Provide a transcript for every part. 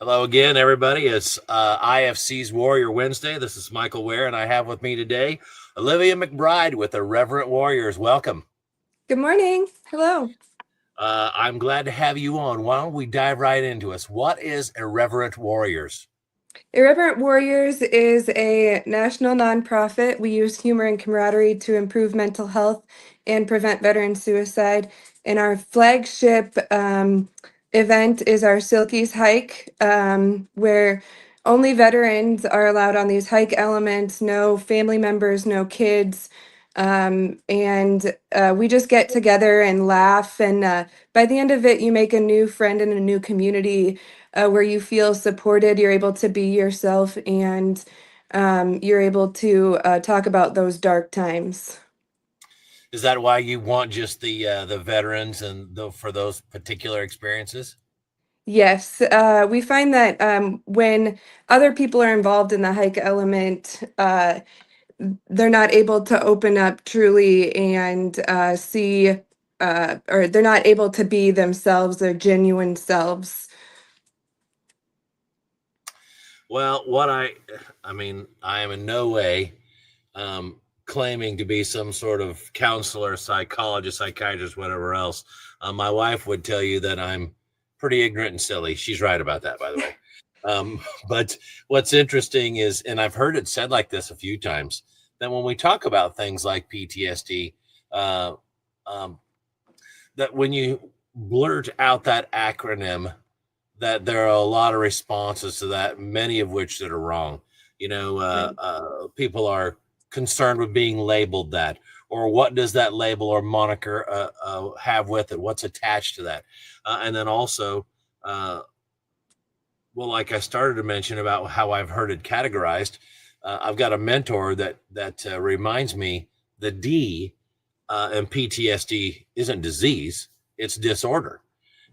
Hello again, everybody. It's IFC's Warrior Wednesday. This is Michael Ware, and I have with me today Olivia McBride with Irreverent Warriors. Welcome. Good morning. Hello. I'm glad to have you on. Why don't we dive right into us? What is Irreverent Warriors? Irreverent Warriors is a national nonprofit. We use humor and camaraderie to improve mental health and prevent veteran suicide. And our flagship event is our Silkies hike, where only veterans are allowed on these hike elements, no family members, no kids. And we just get together and laugh. And by the end of it, you make a new friend and a new community where you feel supported, you're able to be yourself, and you're able to talk about those dark times. Is that why you want just the veterans and for those particular experiences? Yes, we find that when other people are involved in the hike element, they're not able to open up truly and see, or they're not able to be themselves, their genuine selves. Well, I am in no way claiming to be some sort of counselor, psychologist, psychiatrist, whatever else. My wife would tell you that I'm pretty ignorant and silly. She's right about that, by the way. But what's interesting is, and I've heard it said like this a few times, that when we talk about things like PTSD, uh, um, that when you blurt out that acronym, that there are a lot of responses to that, many of which that are wrong. Right. People are concerned with being labeled that, or what does that label or moniker have with it? What's attached to that? And then also, well, like I started to mention about how I've heard it categorized. I've got a mentor that reminds me the D in PTSD isn't disease; it's disorder.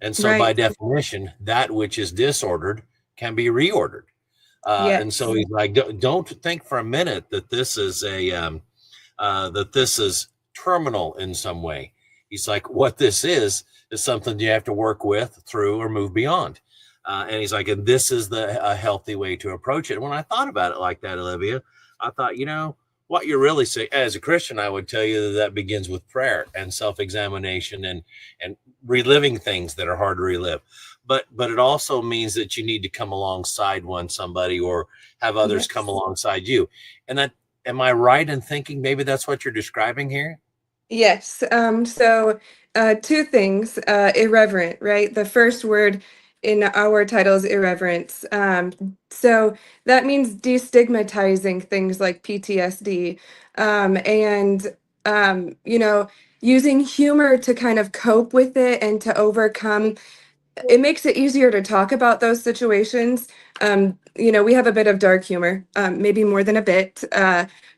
And so, by Right. definition, that which is disordered can be reordered. And so Yes. he's like, don't think for a minute that this is that this is terminal in some way. He's like, what this is something you have to work with, through, or move beyond. And he's like, and this is a healthy way to approach it. And when I thought about it like that, Olivia, I thought, what you're really saying as a Christian, I would tell you that begins with prayer and self-examination and reliving things that are hard to relive. But it also means that you need to come alongside somebody, or have others come Yes. alongside you. And that, am I right in thinking maybe that's what you're describing here? Yes. Two things. Irreverent, right? The first word in our title is irreverence. So that means destigmatizing things like PTSD, and using humor to kind of cope with it and to overcome. It makes it easier to talk about those situations. We have a bit of dark humor, maybe more than a bit,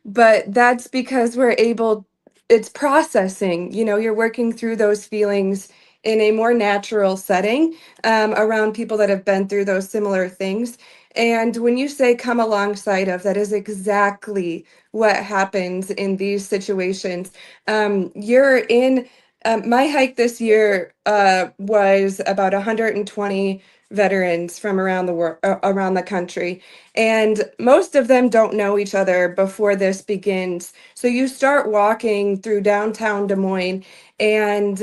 but that's because we're able, it's processing, you're working through those feelings in a more natural setting, around people that have been through those similar things. And when you say come alongside of, that is exactly what happens in these situations. You're in My hike this year was about 120 veterans from around the world, around the country, and most of them don't know each other before this begins. So you start walking through downtown Des Moines, and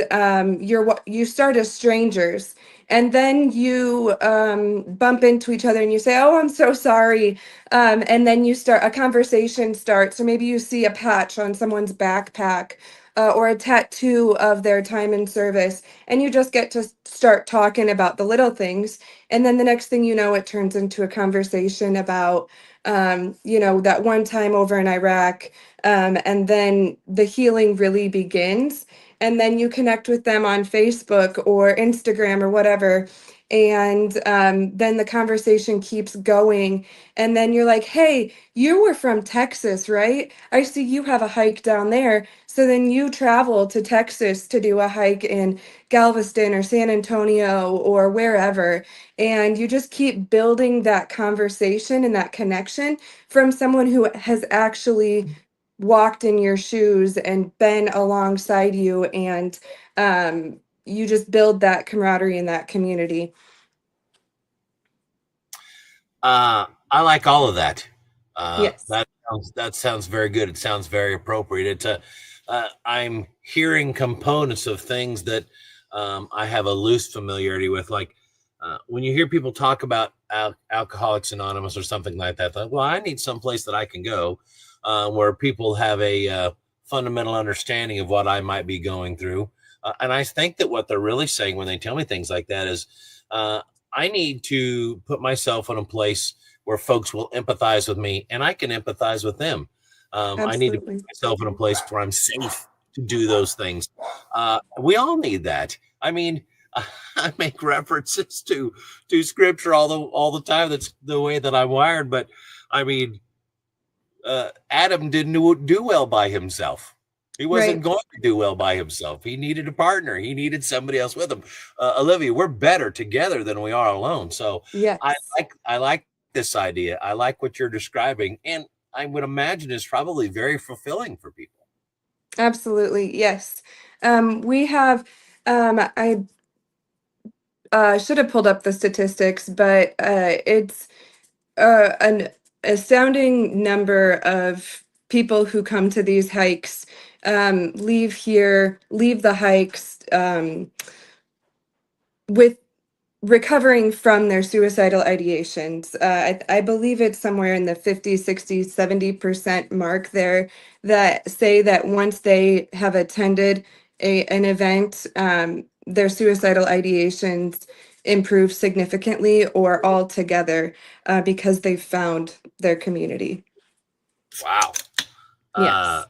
you start as strangers, and then you bump into each other, and you say, "Oh, I'm so sorry," and then you start a conversation starts, or maybe you see a patch on someone's backpack, or a tattoo of their time in service, and you just get to start talking about the little things. And then the next thing you know, it turns into a conversation about, that one time over in Iraq. And then the healing really begins. And then you connect with them on Facebook or Instagram or whatever. And then the conversation keeps going. And then you're like, hey, you were from Texas, right? I see you have a hike down there. So then you travel to Texas to do a hike in Galveston or San Antonio or wherever. And you just keep building that conversation and that connection from someone who has actually walked in your shoes and been alongside you. And you just build that camaraderie in that community. I like all of that. Yes, That sounds very good. It sounds very appropriate. I'm hearing components of things that I have a loose familiarity with. Like when you hear people talk about Alcoholics Anonymous or something like that, like, well, I need some place that I can go where people have a fundamental understanding of what I might be going through. And I think that what they're really saying when they tell me things like that is, uh, I need to put myself in a place where folks will empathize with me and I can empathize with them. I need to put absolutely. myself in a place where I'm safe to do those things. We all need that. I mean, I make references to scripture all the time. That's the way that I'm wired. But I mean, Adam didn't do well by himself. He wasn't Right. going to do well by himself. He needed a partner. He needed somebody else with him. Olivia, we're better together than we are alone. So Yes. I like this idea. I like what you're describing, and I would imagine it's probably very fulfilling for people. Absolutely. Yes. We have, I should have pulled up the statistics, but it's an astounding number of people who come to these hikes leave the hikes with recovering from their suicidal ideations. I believe it's somewhere in the 50, 60, 70% mark there that say that once they have attended an event, their suicidal ideations improve significantly or altogether because they've found their community. Wow. Uh, Yes.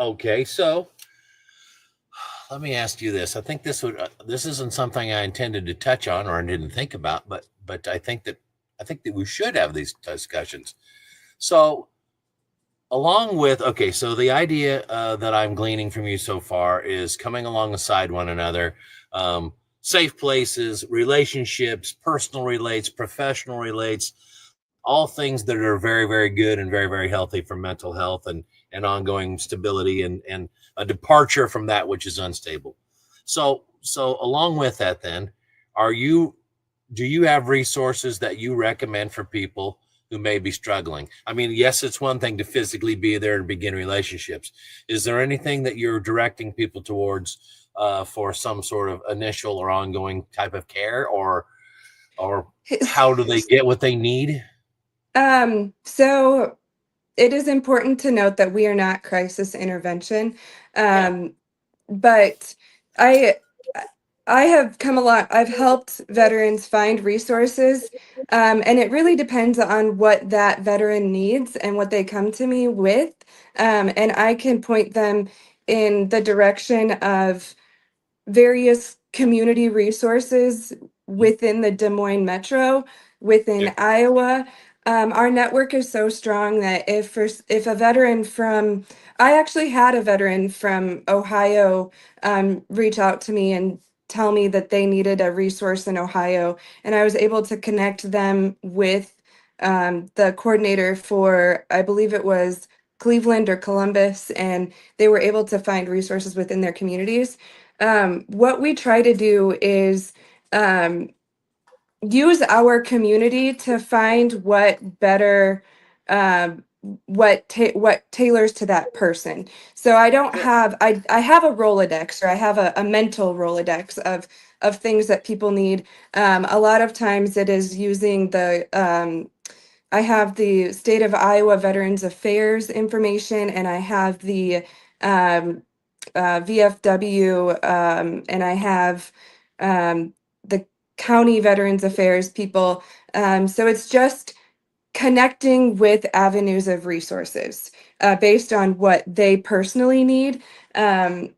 okay, so let me ask you this. I think this isn't something I intended to touch on or I didn't think about, but I think that we should have these discussions. So along with okay, so the idea that I'm gleaning from you so far is coming alongside one another, safe places, relationships, personal relates, professional relates, all things that are very, very good and very, very healthy for mental health and ongoing stability and a departure from that which is unstable. So along with that, then, are you do you have resources that you recommend for people who may be struggling? I mean, yes, it's one thing to physically be there and begin relationships. Is there anything that you're directing people towards for some sort of initial or ongoing type of care, or how do they get what they need? So it is important to note that we are not crisis intervention. Yeah. Um, but I I have come along, I've helped veterans find resources, and it really depends on what that veteran needs and what they come to me with. And I can point them in the direction of various community resources within the Des Moines metro, Okay. within Iowa. Our network is so strong that if a veteran from, I actually had a veteran from Ohio reach out to me and tell me that they needed a resource in Ohio, and I was able to connect them with the coordinator for, I believe it was Cleveland or Columbus, and they were able to find resources within their communities. What we try to do is um, use our community to find what better what tailors to that person. So I don't Sure. have I have a Rolodex, or I have a mental Rolodex of things that people need. A lot of times it is using the I have the state of Iowa Veterans Affairs information, and I have the um, VFW, and I have the county Veterans Affairs people. So it's just connecting with avenues of resources based on what they personally need, um,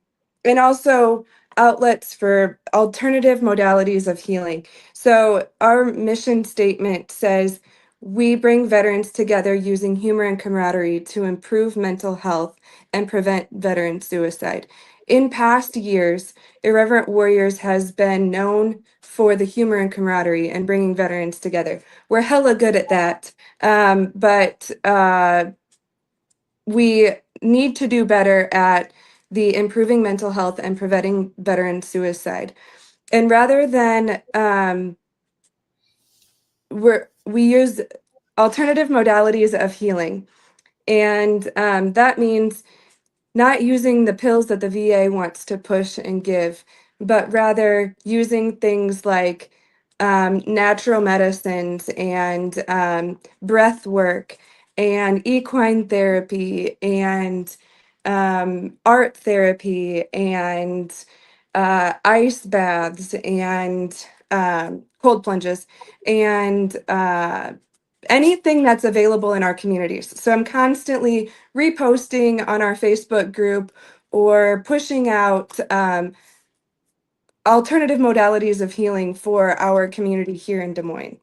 and also outlets for alternative modalities of healing. So our mission statement says, we bring veterans together using humor and camaraderie to improve mental health and prevent veteran suicide. In past years, Irreverent Warriors has been known for the humor and camaraderie and bringing veterans together. We're hella good at that, but we need to do better at the improving mental health and preventing veteran suicide. And rather than we use alternative modalities of healing. And that means not using the pills that the VA wants to push and give, but rather using things like natural medicines and breath work and equine therapy and art therapy and ice baths and cold plunges and anything that's available in our communities. So I'm constantly reposting on our Facebook group or pushing out alternative modalities of healing for our community here in Des Moines.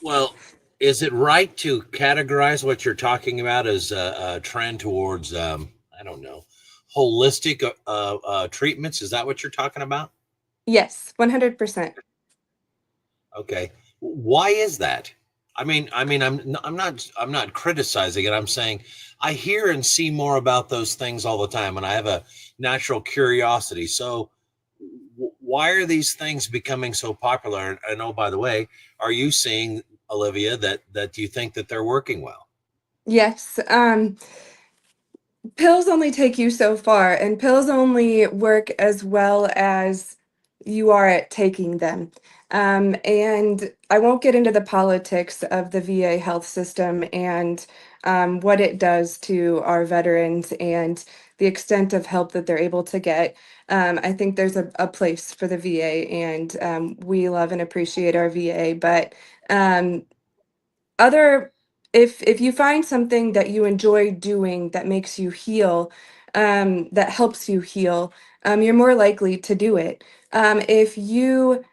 Well, is it right to categorize what you're talking about as a trend towards, I don't know, holistic treatments? Is that what you're talking about? Yes, 100%. Okay. Why is that? I'm not criticizing it. I'm saying I hear and see more about those things all the time, and I have a natural curiosity. So, why are these things becoming so popular? And oh, by the way, are you seeing, Olivia, that you think that they're working well? Yes. Pills only take you so far, and pills only work as well as you are at taking them. And I won't get into the politics of the VA health system and what it does to our veterans and the extent of help that they're able to get. I think there's a place for the VA, and we love and appreciate our VA, but um, other if you find something that you enjoy doing that makes you heal, that helps you heal, you're more likely to do it. If you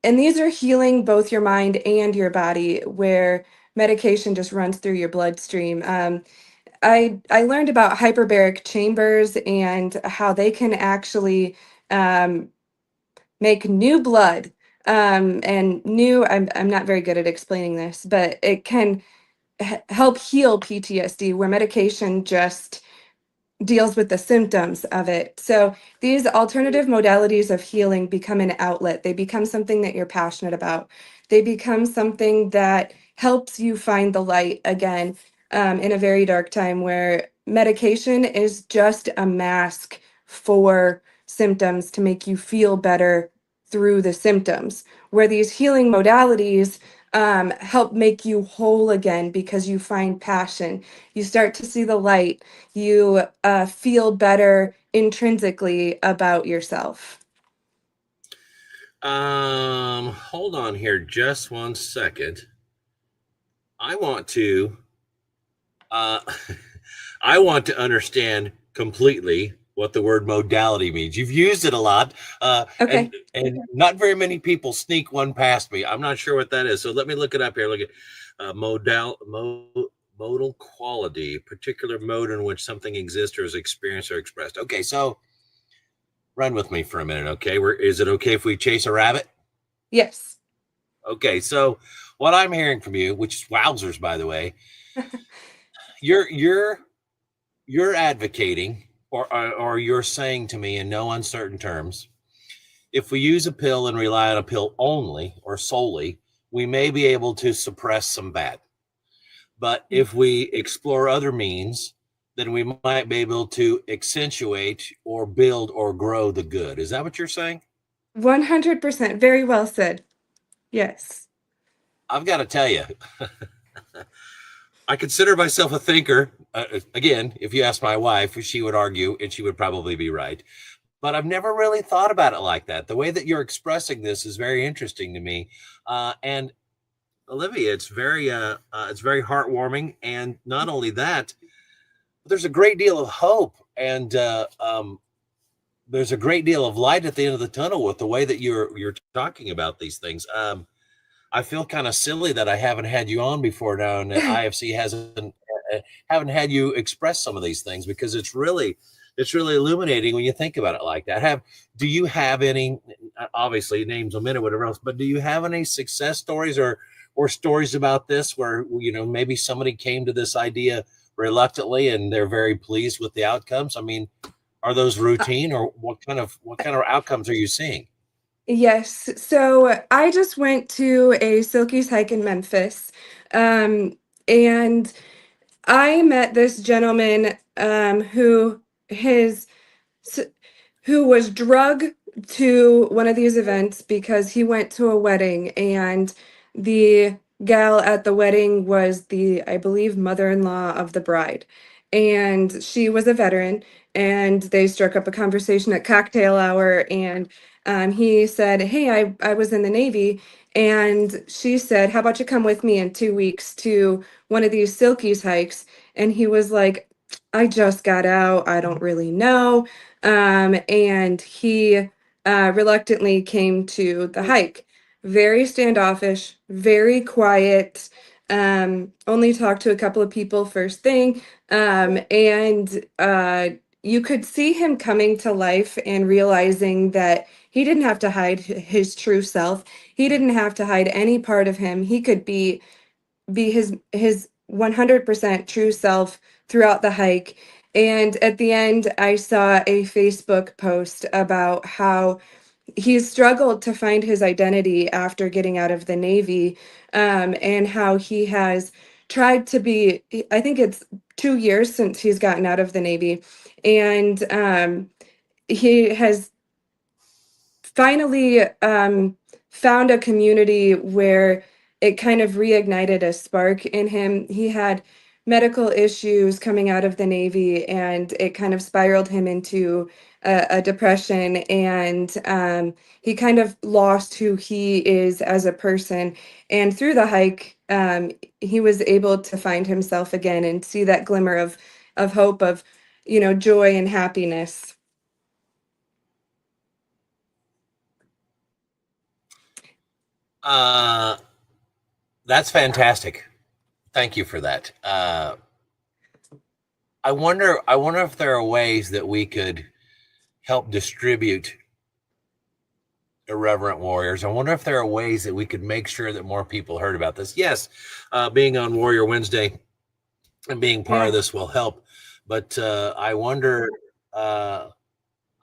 and these are healing both your mind and your body, where medication just runs through your bloodstream. I learned about hyperbaric chambers and how they can actually um, make new blood. And new, I'm not very good at explaining this, but it can help heal PTSD, where medication just deals with the symptoms of it. So these alternative modalities of healing become an outlet. They become something that you're passionate about. They become something that helps you find the light again in a very dark time where medication is just a mask for symptoms to make you feel better through the symptoms. Where these healing modalities help make you whole again because you find passion. You start to see the light, you feel better intrinsically about yourself. Hold on here just one second. I want to uh I want to understand completely what the word modality means. You've used it a lot, Okay. and not very many people sneak one past me. I'm not sure what that is, so let me look it up here. Look at modal quality, particular mode in which something exists or is experienced or expressed. Okay, so run with me for a minute, okay? Is it okay if we chase a rabbit? Yes. Okay, so what I'm hearing from you, which is wowzers, by the way, you're you're you're advocating, or you're saying to me in no uncertain terms, if we use a pill and rely on a pill only or solely, we may be able to suppress some bad. But if we explore other means, then we might be able to accentuate or build or grow the good. Is that what you're saying? 100%. Very well said. Yes. I've got to tell you, I consider myself a thinker. Again, if you ask my wife, she would argue, and she would probably be right. But I've never really thought about it like that. The way that you're expressing this is very interesting to me. And Olivia, it's very heartwarming. And not only that, there's a great deal of hope, and there's a great deal of light at the end of the tunnel with the way that you're talking about these things. I feel kind of silly that I haven't had you on before now, and that IFC haven't had you express some of these things, because it's really illuminating when you think about it like that. Do you have any, obviously names a minute, whatever else, but do you have any success stories or stories about this where, maybe somebody came to this idea reluctantly and they're very pleased with the outcomes? I mean, are those routine, or what kind of outcomes are you seeing? Yes. So I just went to a Silky's hike in Memphis. And I met this gentleman his s- who was drug to one of these events because he went to a wedding, and the gal at the wedding was the, I believe, mother-in-law of the bride. And she was a veteran, and they struck up a conversation at cocktail hour. And he said, "Hey, I was in the Navy." And she said, "How about you come with me in 2 weeks to one of these Silkies hikes?" And he was like, "I just got out. I don't really know." And he reluctantly came to the hike. Very standoffish, very quiet, only talked to a couple of people first thing. And you could see him coming to life and realizing that he didn't have to hide his true self. He didn't have to hide any part of him. He could be his 100% true self throughout the hike. And at the end, I saw a Facebook post about how he's struggled to find his identity after getting out of the Navy, and how he has tried to be, I think it's 2 years since he's gotten out of the Navy. And he has finally found a community where it kind of reignited a spark in him. He had medical issues coming out of the Navy, and it kind of spiraled him into a depression. And he kind of lost who he is as a person. And through the hike, he was able to find himself again and see that glimmer of hope, of joy and happiness. Uh, that's fantastic. Thank you for that. I wonder if there are ways that we could help distribute Irreverent Warriors. I wonder if there are ways that we could make sure that more people heard about this. Yes, being on Warrior Wednesday and being part of Yeah. this will help, but uh, I wonder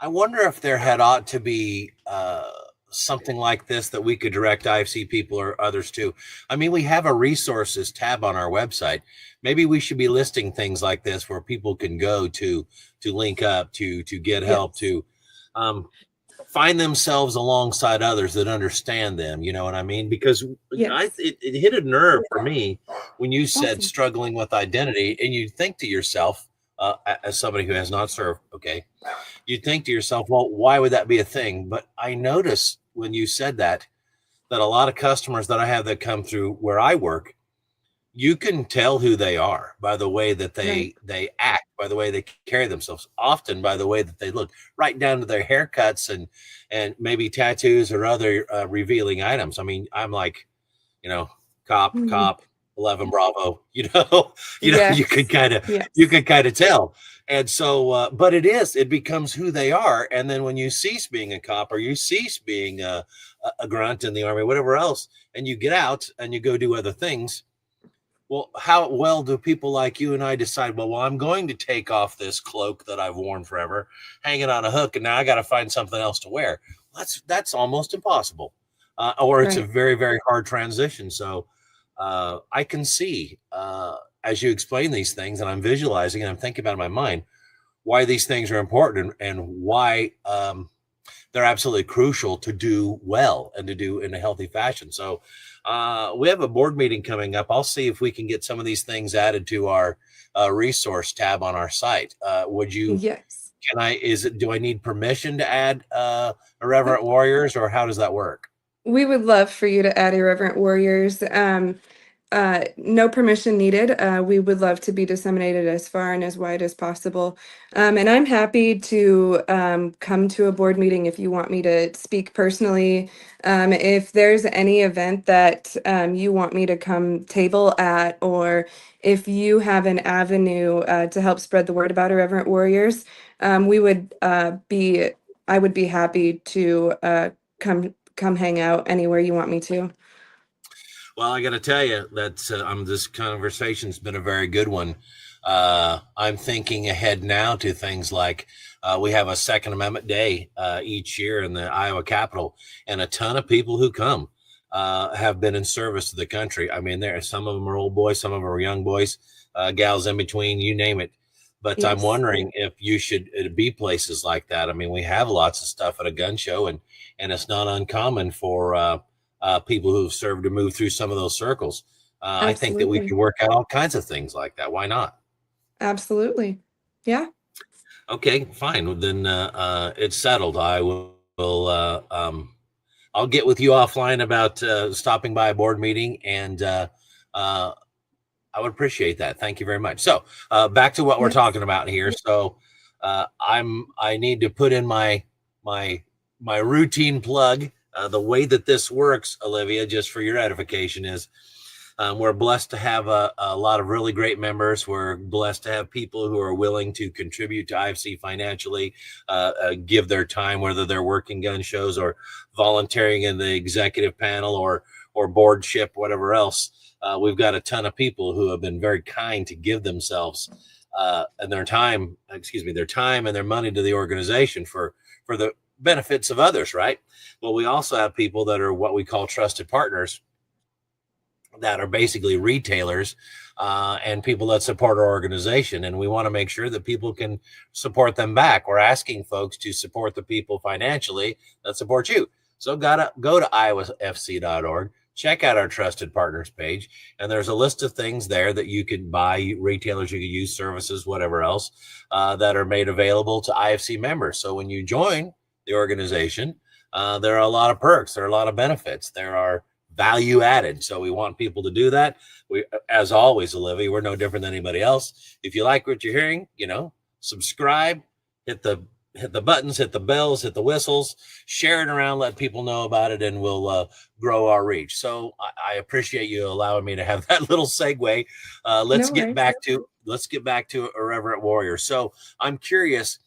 if there had ought to be something like this that we could direct IFC people or others to. I mean, we have a resources tab on our website. Maybe we should be listing things like this where people can go to link up, to get help, Yes. to um, find themselves alongside others that understand them. You know what I mean? Because Yes. it hit a nerve for me when you said Awesome. struggling with identity, and you think to yourself, as somebody who has not served, okay, you think to yourself, well, why would that be a thing? But I noticed when you said that a lot of customers that I have that come through where I work, you can tell who they are by the way that Right. they act, by the way they carry themselves, often by the way that they look, right down to their haircuts and maybe tattoos or other revealing items. I mean, I'm like, you know, cop, Mhm. cop, 11 Bravo, Yes. you Yes. could kind of tell. And so, but it becomes who they are. And then when you cease being a cop or you cease being a grunt in the army, whatever else, and you get out and you go do other things, well, how well do people like you and I decide, well, I'm going to take off this cloak that I've worn forever, hang it on a hook, and now I got to find something else to wear. That's almost impossible. Or it's a Right. very, very hard transition. So I can see as you explain these things, and I'm visualizing and I'm thinking about in my mind why these things are important and why they're absolutely crucial to do well and to do in a healthy fashion. So we have a board meeting coming up. I'll see if we can get some of these things added to our resource tab on our site. Would you? Yes. Can I? Is it? Do I need permission to add Nope. Irreverent Warriors, or how does that work? We would love for you to add Irreverent Warriors. No permission needed. We would love to be disseminated as far and as wide as possible. And I'm happy to come to a board meeting if you want me to speak personally. If there's any event that you want me to come table at, or if you have an avenue to help spread the word about Irreverent Warriors, we would I would be happy to come hang out anywhere you want me to. Well, I got to tell you that this conversation's been a very good one. I'm thinking ahead now to things like we have a Second Amendment Day each year in the Iowa Capitol, and a ton of people who come have been in service to the country. I mean, some of them are old boys, some of them are young boys, gals in between, you name it. But I'm Yes, wondering if you should be places like that. I mean, we have lots of stuff at a gun show, and it's not uncommon for people who've served to move through some of those circles. I think that we absolutely. could work out all kinds of things like that. Why not? Absolutely. Yeah. Okay, fine. Well, then it's settled. Will I'll get with you offline about stopping by a board meeting, and uh, I would appreciate that. Thank you very much. So back to what we're Yes. talking about here. So I need to put in my my routine plug. The way that this works, Olivia, just for your edification, is we're blessed to have a lot of really great members. We're blessed to have people who are willing to contribute to IFC financially, give their time, whether they're working gun shows or volunteering in the executive panel or boardship, whatever else. We've got a ton of people who have been very kind to give themselves and their time, their time and their money to the organization for the benefits of others, right? Well, we also have people that are what we call trusted partners, that are basically retailers and people that support our organization. And we want to make sure that people can support them back. We're asking folks to support the people financially that support you. So gotta go to iowafc.org, check out our trusted partners page, and there's a list of things there that you can buy, retailers you can use, services, whatever else, that are made available to IFC members. So when you join the organization, there are a lot of perks, there are a lot of benefits, there are value added. So we want people to do that. We, as always, Olivia, we're no different than anybody else. If you like what you're hearing, subscribe, hit the buttons, hit the bells, hit the whistles, share it around, let people know about it, and we'll grow our reach. So I appreciate you allowing me to have that little segue. No worries. Let's get back to Irreverent Warriors. So I'm curious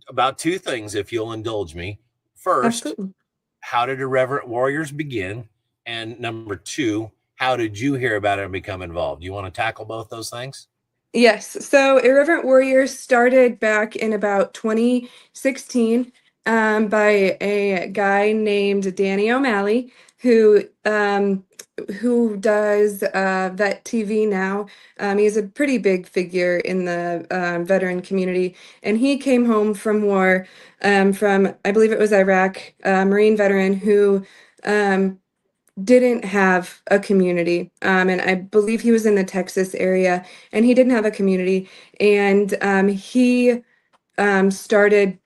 about two things, if you'll indulge me. First, Absolutely. how did Irreverent Warriors begin? And number two, how did you hear about it and become involved? Do you want to tackle both those things? Yes. So Irreverent Warriors started back in about 2016 by a guy named Danny O'Malley who does Vet TV now. He's a pretty big figure in the veteran community, and he came home from war from, I believe it was Iraq, a Marine veteran who um, didn't have a community. And I believe he was in the Texas area, and he didn't have a community. And he started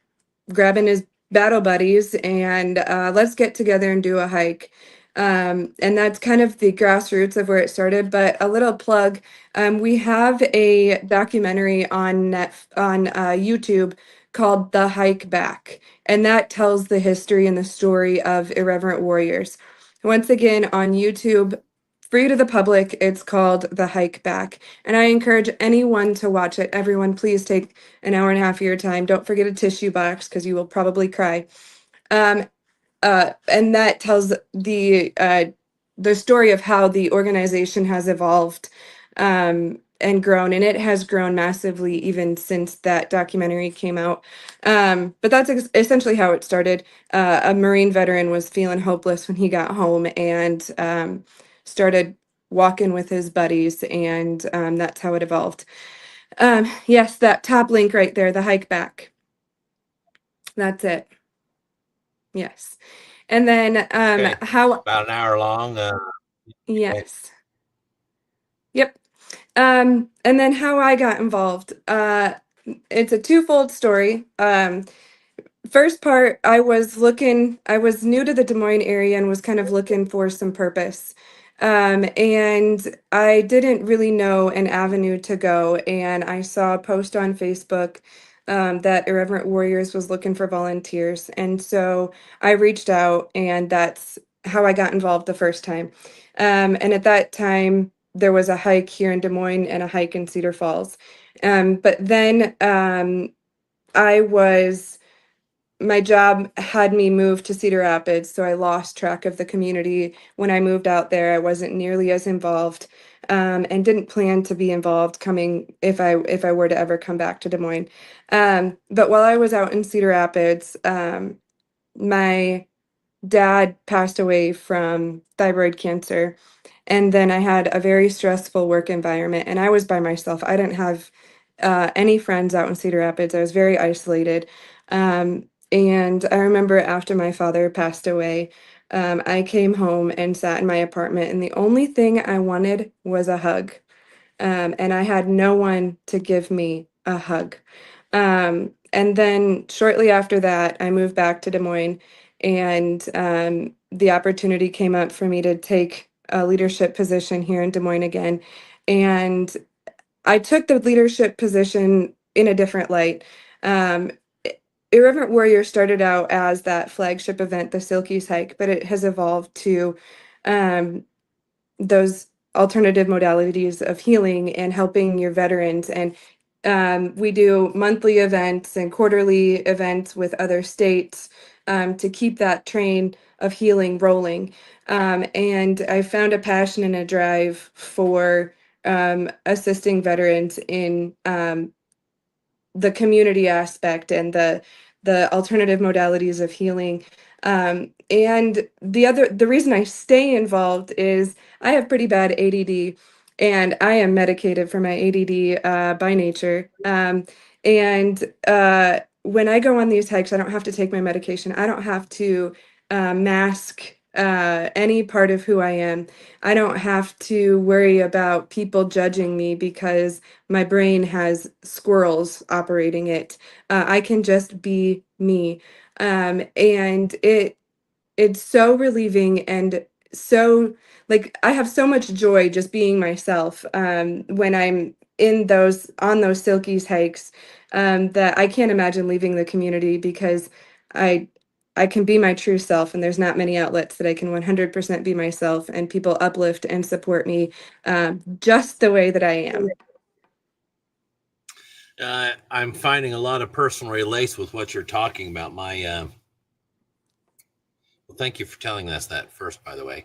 grabbing his battle buddies and let's get together and do a hike. And that's kind of the grassroots of where it started. But a little plug, we have a documentary on YouTube called The Hike Back, and that tells the history and the story of Irreverent Warriors. Once again, on YouTube, free to the public, it's called The Hike Back. And I encourage anyone to watch it. Everyone, please take an hour and a half of your time. Don't forget a tissue box because you will probably cry. Um, and that tells the story of how the organization has evolved and grown, and it has grown massively even since that documentary came out. But that's essentially how it started. A Marine veteran was feeling hopeless when he got home and started walking with his buddies, and that's how it evolved. Yes, that top link right there, the hike back. That's it. Yes. And then Okay, how about an hour long. Okay. yes. Yep. And then how I got involved. It's a twofold story. First part, I was new to the Des Moines area and was kind of looking for some purpose. And I didn't really know an avenue to go. And I saw a post on Facebook that Irreverent Warriors was looking for volunteers. And so I reached out, and that's how I got involved the first time. And at that time, there was a hike here in Des Moines and a hike in Cedar Falls. But then I was my job had me move to Cedar Rapids, so I lost track of the community. When I moved out there, I wasn't nearly as involved, and didn't plan to be involved coming if I were to ever come back to Des Moines. But while I was out in Cedar Rapids, my dad passed away from thyroid cancer. And then I had a very stressful work environment, and I was by myself. I didn't have any friends out in Cedar Rapids. I was very isolated. And I remember after my father passed away, I came home and sat in my apartment, and the only thing I wanted was a hug. And I had no one to give me a hug. And then shortly after that, I moved back to Des Moines, and the opportunity came up for me to take a leadership position here in Des Moines again. And I took the leadership position in a different light. Um, Irreverent Warriors started out as that flagship event, the Silkies hike, but it has evolved to um, those alternative modalities of healing and helping your veterans. And we do monthly events and quarterly events with other states to keep that train of healing rolling. And I found a passion and a drive for assisting veterans in the community aspect and the alternative modalities of healing. And the reason I stay involved is I have pretty bad ADD, and I am medicated for my ADD by nature. And when I go on these hikes, I don't have to take my medication. I don't have to mask any part of who I am. I don't have to worry about people judging me because my brain has squirrels operating it. I can just be me. And it's so relieving, and so, like, I have so much joy just being myself when I'm in those on those Silkies hikes, that I can't imagine leaving the community, because I I can be my true self, and there's not many outlets that I can 100% be myself, and people uplift and support me just the way that I am. I'm finding a lot of personal relates with what you're talking about. Well, thank you for telling us that first, by the way.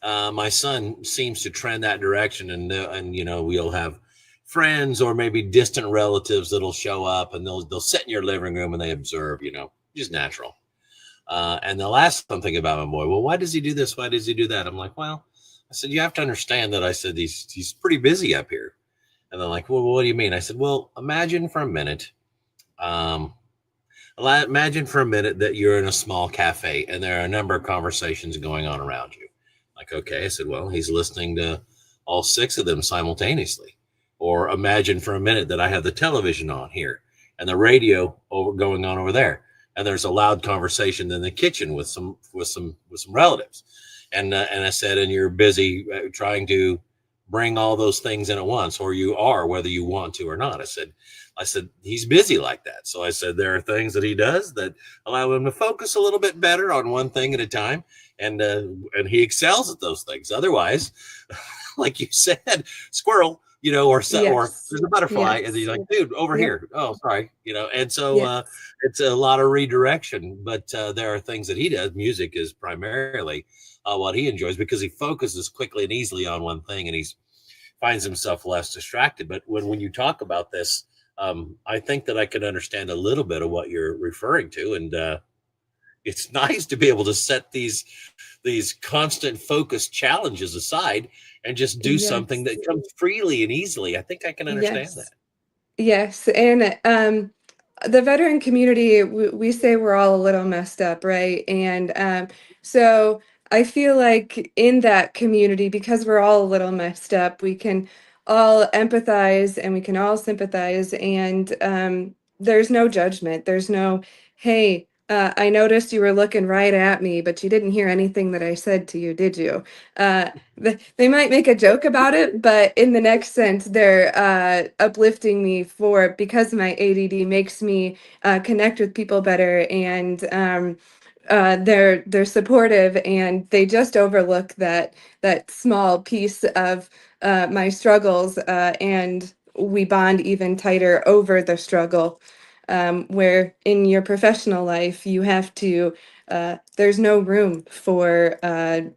My son seems to trend that direction, and we'll have friends or maybe distant relatives that'll show up, and they'll sit in your living room and they observe, just natural. And they'll ask something about my boy. Well, why does he do this? Why does he do that? I'm like, well, I said, you have to understand that. I said, he's pretty busy up here. And they're like, well, what do you mean? I said, well, imagine for a minute that you're in a small cafe and there are a number of conversations going on around you. Like, okay. I said, well, he's listening to all 6 of them simultaneously. Or imagine for a minute that I have the television on here and the radio going on over there, and there's a loud conversation in the kitchen with some relatives. And I said, and you're busy trying to bring all those things in at once, or you are, whether you want to or not. I said, he's busy like that. So I said, there are things that he does that allow him to focus a little bit better on one thing at a time. And he excels at those things. Otherwise, like you said, squirrel, or Yes. there's a butterfly, Yes. and he's like, dude, over Yep. here. Oh, sorry. And so Yes. it's a lot of redirection, but there are things that he does. Music is primarily what he enjoys, because he focuses quickly and easily on one thing, and he finds himself less distracted. But when you talk about this, I think that I can understand a little bit of what you're referring to. And it's nice to be able to set these constant focus challenges aside and just do something Yes. that comes freely and easily. I think I can understand that. Yes. And the veteran community, we say we're all a little messed up, right? And so I feel like in that community, because we're all a little messed up, we can all empathize and we can all sympathize. And there's no judgment. There's no, hey, I noticed you were looking right at me, but you didn't hear anything that I said to you, did you? They might make a joke about it, but in the next sense, they're uplifting me because my ADD makes me connect with people better, and they're supportive, and they just overlook that small piece of my struggles, and we bond even tighter over the struggle. where in your professional life you have to, there's no room for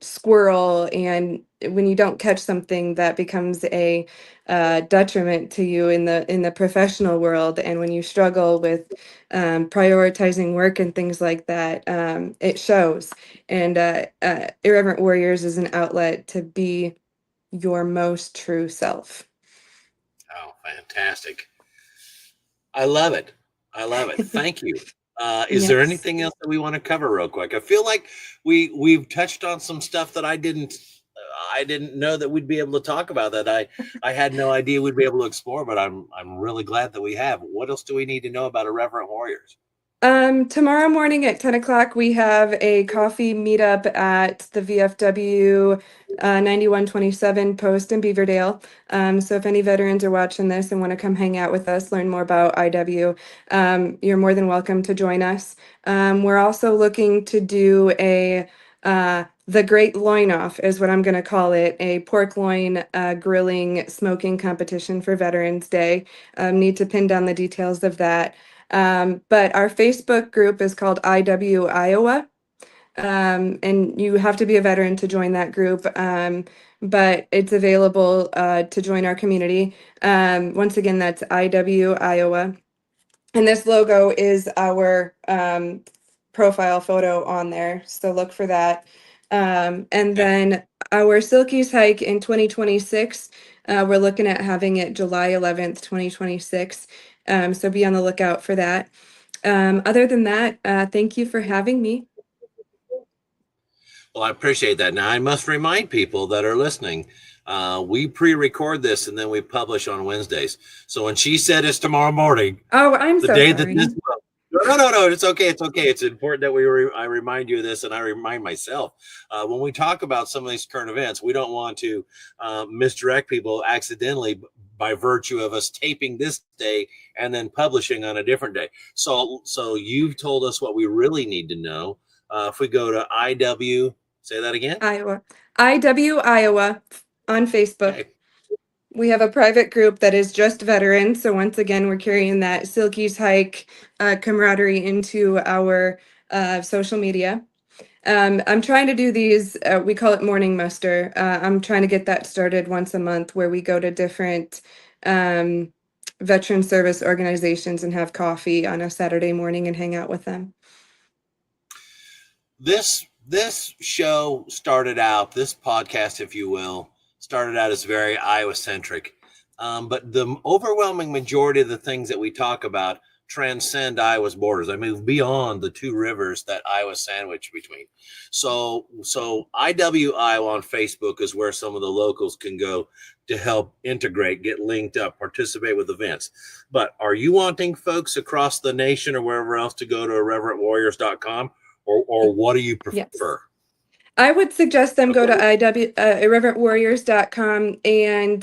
squirrel, and when you don't catch something, that becomes a detriment to you in the professional world. And when you struggle with prioritizing work and things like that, it shows. And Irreverent Warriors is an outlet to be your most true self. Oh, fantastic. I love it. I love it. Thank you. Is there Yes. anything else that we want to cover real quick? I feel like we've touched on some stuff that I didn't know that we'd be able to talk about, that I had no idea we'd be able to explore, but I'm really glad that we have. What else do we need to know about Irreverent Warriors? Tomorrow morning at 10 o'clock, we have a coffee meetup at the VFW 9127 Post in Beaverdale. So if any veterans are watching this and want to come hang out with us, learn more about IW, you're more than welcome to join us. We're also looking to do the Great Loin Off is what I'm going to call it, a pork loin grilling smoking competition for Veterans Day. Need to pin down the details of that. But our Facebook group is called IW Iowa, and you have to be a veteran to join that group. But it's available to join our community. Once again, that's IW Iowa. And this logo is our profile photo on there, so look for that. And then our Silkies hike in 2026, we're looking at having it July 11th, 2026. So be on the lookout for that. Other than that, thank you for having me. Well, I appreciate that. Now, I must remind people that are listening, we pre-record this and then we publish on Wednesdays. So when she said it's tomorrow morning, Oh, I'm the so day sorry. that this no, it's okay. It's okay. It's important that I remind you of this, and I remind myself. When we talk about some of these current events, we don't want to misdirect people accidentally by virtue of us taping this day and then publishing on a different day. So you've told us what we really need to know. If we go to IW, say that again. Iowa. IW Iowa on Facebook. Okay. We have a private group that is just veterans. So once again, we're carrying that Silkies hike camaraderie into our social media. I'm trying to do these, we call it morning muster. I'm trying to get that started once a month, where we go to different veteran service organizations and have coffee on a Saturday morning and hang out with them. This show started out, this podcast, if you will, started out as very Iowa centric. But the overwhelming majority of the things that we talk about transcend Iowa's borders. I move beyond the two rivers that Iowa sandwich between. So IW Iowa on Facebook is where some of the locals can go to help integrate, get linked up, participate with events. But are you wanting folks across the nation or wherever else to go to irreverentwarriors.com, or what do you prefer? Yes. I would suggest them go to irreverentwarriors.com and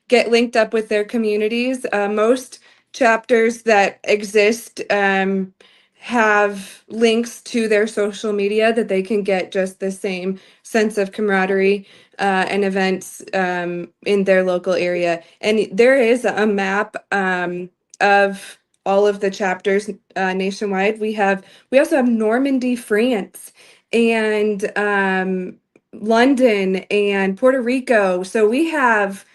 get linked up with their communities. Most chapters that exist have links to their social media that they can get just the same sense of camaraderie and events in their local area. And there is a map of all of the chapters nationwide. We also have Normandy, France, and London and Puerto Rico. So we have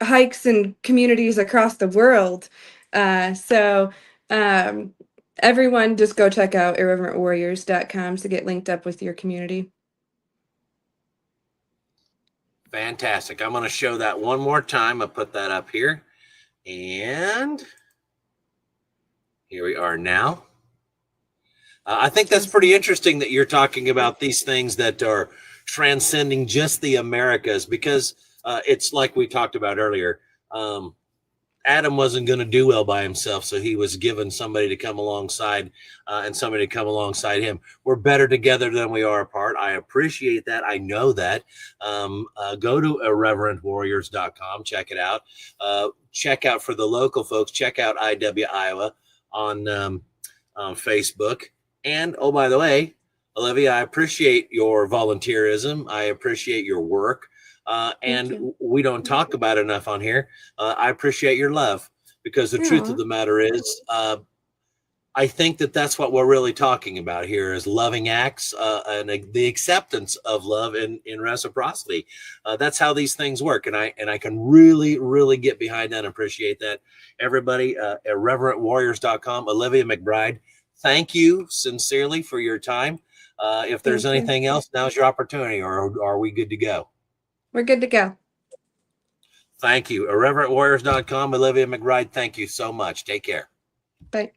hikes and communities across the world. Everyone just go check out irreverentwarriors.com to get linked up with your community. Fantastic. I'm going to show that one more time. I'll put that up here. And here we are now. I think that's pretty interesting that you're talking about these things that are transcending just the Americas, because it's like we talked about earlier. Adam wasn't going to do well by himself, so he was given somebody to come alongside and somebody to come alongside him. We're better together than we are apart. I appreciate that. I know that. Go to irreverentwarriors.com. Check it out. Check out, for the local folks, check out IW Iowa on Facebook. And, oh, by the way, Olivia, I appreciate your volunteerism. I appreciate your work. And we don't talk about it enough on here. I appreciate your love, because the truth of Aw. the matter is, I think that that's what we're really talking about here is loving acts and the acceptance of love in reciprocity. That's how these things work. And I can really, really get behind that and appreciate that. Everybody, irreverentwarriors.com, Olivia McBride, thank you sincerely for your time. If there's Thank you. anything else, now's your opportunity, or are we good to go? We're good to go. Thank you. Irreverentwarriors.com, Olivia McBride, thank you so much. Take care. Bye.